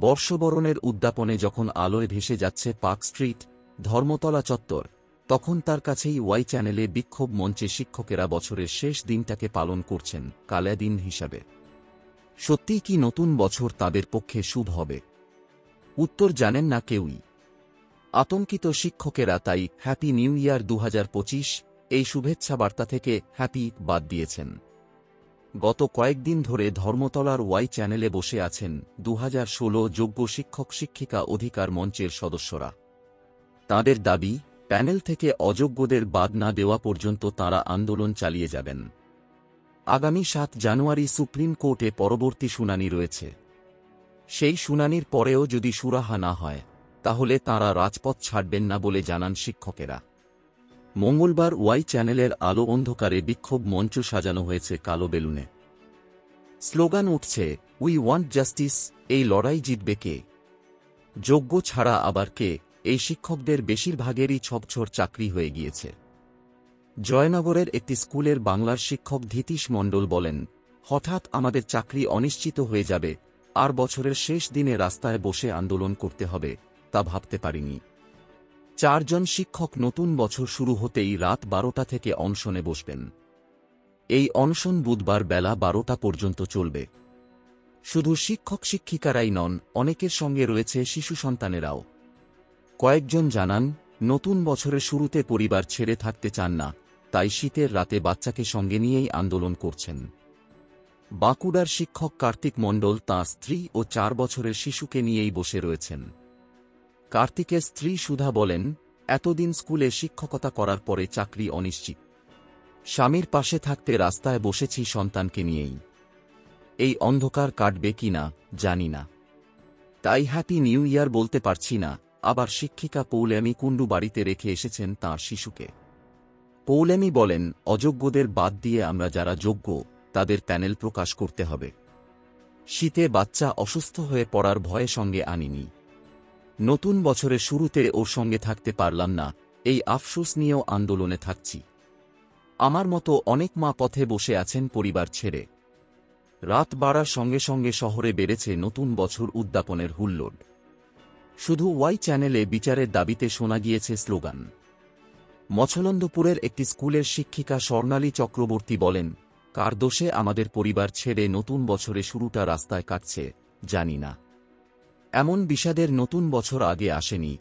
বর্ষবরণের উদ্যাপনে যখন আলোয় ভেসে যাচ্ছে পার্ক স্ট্রিট, ধর্মতলা চত্বর, তখন তার কাছেই ওয়াই চ্যানেলে বিক্ষোভ মঞ্চে শিক্ষকেরা বছরের শেষ দিনটাকে পালন করছেন কালা দিন হিসাবে। সত্যিই কি নতুন বছর তাদের পক্ষে শুভ হবে? উত্তর জানেন না কেউই। আতঙ্কিত শিক্ষকেরা তাই হ্যাপি নিউ ইয়ার 2025 এই শুভেচ্ছা বার্তা থেকে হ্যাপি বাদ দিয়েছেন। গত কয়েকদিন ধরে ধর্মতলার ওয়াই চ্যানেলে বসে আছেন 2016 যোগ্য শিক্ষক শিক্ষিকা অধিকার মঞ্চের সদস্যরা। তাঁদের দাবি, প্যানেল থেকে অযোগ্যদের বাদ না দেওয়া পর্যন্ত তাঁরা আন্দোলন চালিয়ে যাবেন। আগামী 7 জানুয়ারি সুপ্রিম কোর্টে পরবর্তী শুনানি রয়েছে। সেই শুনানির পরেও যদি সুরাহা না হয়, তাহলে তাঁরা রাজপথ ছাড়বেন না বলে জানান শিক্ষকেরা। মঙ্গলবার ওয়াই চ্যানেলের আলো অন্ধকারে বিক্ষোভ মঞ্চ সাজানো হয়েছে কালো বেলুনে। স্লোগান উঠছে, উই ওয়ান্ট জাস্টিস। এই লড়াই জিতবে কে? যোগ্য ছাড়া আবার কে? এই শিক্ষকদের বেশিরভাগেরই ছবছর চাকরি হয়ে গিয়েছে। জয়নগরের একটি স্কুলের বাংলার শিক্ষক ধীতিশ মণ্ডল বলেন, হঠাৎ আমাদের চাকরি অনিশ্চিত হয়ে যাবে আর বছরের শেষ দিনে রাস্তায় বসে আন্দোলন করতে হবে, তা ভাবতে পারিনি। 4 জন শিক্ষক নতুন বছর শুরু হতেই রাত 12টা থেকে অনশনে বসবেন। এই অনশন বুধবার বেলা 12টা পর্যন্ত চলবে। শুধু শিক্ষক শিক্ষিকারাই নন, অনেকের সঙ্গে রয়েছে শিশু সন্তানেরাও। কয়েকজন জানান, নতুন বছরের শুরুতে পরিবার ছেড়ে থাকতে চান না, তাই শীতের রাতে বাচ্চাকে সঙ্গে নিয়েই আন্দোলন করছেন। বাঁকুড়ার শিক্ষক কার্তিক মণ্ডল তাঁর স্ত্রী ও 4 বছরের শিশুকে নিয়েই বসে রয়েছেন। কার্তিকের স্ত্রী সুধা বলেন, এতদিন স্কুলে শিক্ষকতা করার পরে চাকরি অনিশ্চিত। স্বামীর পাশে থাকতে রাস্তায় বসেছি সন্তানকে নিয়েই। এই অন্ধকার কাটবে কিনা জানি না, তাই হ্যাপি নিউ ইয়ার বলতে পারছি না। আবার শিক্ষিকা পৌলেমি কুণ্ডু বাড়িতে রেখে এসেছেন তাঁর শিশুকে। পৌলেমি বলেন, অযোগ্যদের বাদ দিয়ে আমরা যারা যোগ্য তাদের প্যানেল প্রকাশ করতে হবে। শীতে বাচ্চা অসুস্থ হয়ে পড়ার ভয়ে সঙ্গে আনিনি। নতুন বছরের শুরুতে ওর সঙ্গে থাকতে পারলাম না, এই আফসোস নিয়েও আন্দোলনে থাকছি। আমার মতো অনেক মা পথে বসে আছেন পরিবার ছেড়ে। রাত বাড়ার সঙ্গে সঙ্গে শহরে বেড়েছে নতুন বছর উদ্যাপনের হুল্লোড়। শুধু ওয়াই চ্যানেলে বিচারের দাবিতে শোনা গিয়েছে স্লোগান। মছলন্দপুরের একটি স্কুলের শিক্ষিকা স্বর্ণালী চক্রবর্তী বলেন, কার দোষে আমাদের পরিবার ছেড়ে নতুন বছরে শুরুটা রাস্তায় কাটছে জানি না। এমন বিষাদের নতুন বছর আগে আসেনি।